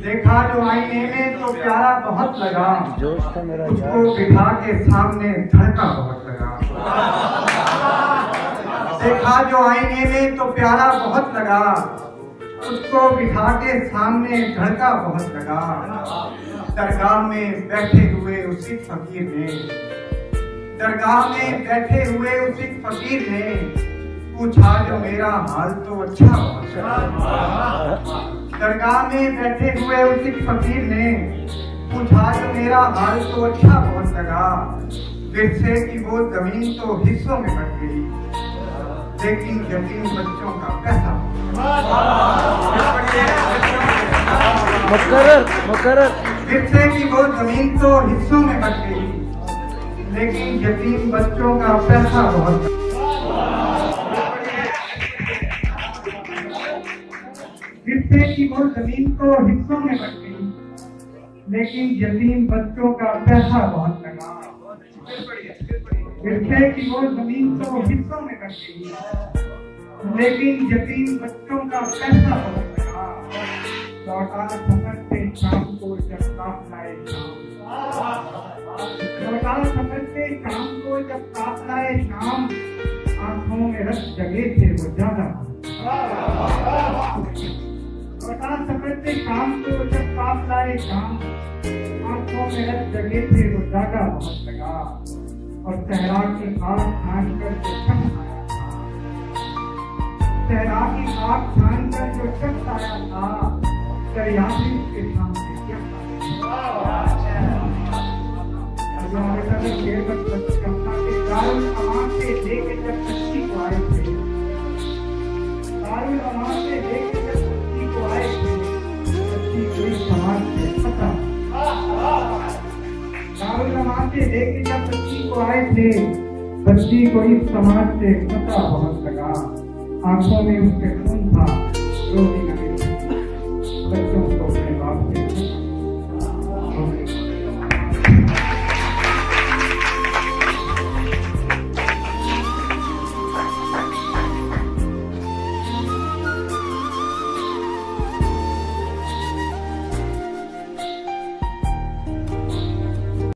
देखा जो आईने में तो प्यारा बहुत लगा, जोश था मेरा उसको बिठा के सामने धड़का बहुत लगा। देखा जो आईने में तो प्यारा बहुत लगा, उसको बिठा के सामने धड़का बहुत लगा। दरगाह में बैठे हुए उसी फकीर ने, दरगाह में बैठे हुए उसी फकीर ने पूछा जो मेरा हाल तो अच्छा बहुत लगा। दरगाह में बैठे हुए उसी फकीर ने पूछा जो मेरा हाल तो अच्छा बहुत लगा। विरसे की वो जमीन तो हिस्सों में बट गई, लेकिन यतीम बच्चों का पैसा। विरसे की वो जमीन तो हिस्सों में बट गई, लेकिन यतीम बच्चों का पैसा बहुत। विरसे की वो जमीन तो हिस्सों में बट गई, लेकिन यतीम बच्चों का पैसा बहुत लगा। विरसे की वो जमीन तो हिस्सों में बट गई, लेकिन यतीम बच्चों का पैसा बहुत लगा। लौटा सफर से शाम को जब काफिलाए शाम, लौटा सफर से शाम को जब काफिलाए शाम, आंखों में रस जगे थे वो ज्यादा। लौटा सफर से शाम को जब काफिलाए शाम, आंखों में रस जगे थे वो ज्यादा बहुत लगा। और सहरा की आग छान कर जो शख्स आया था, सहरा की आग छान कर जो शख्स आया था, दरिया में उसके सामने क्या दारुल अमान से लेके जब बच्ची को आए थे, दारुल अमान से लेके जब बच्ची को आए थे, बच्ची कोई समाज से पता। दारुल अमान से लेके जब बच्ची को आए थे, बच्ची को इस समाज से पता बहुत लगा। आंखों में उसके खून था,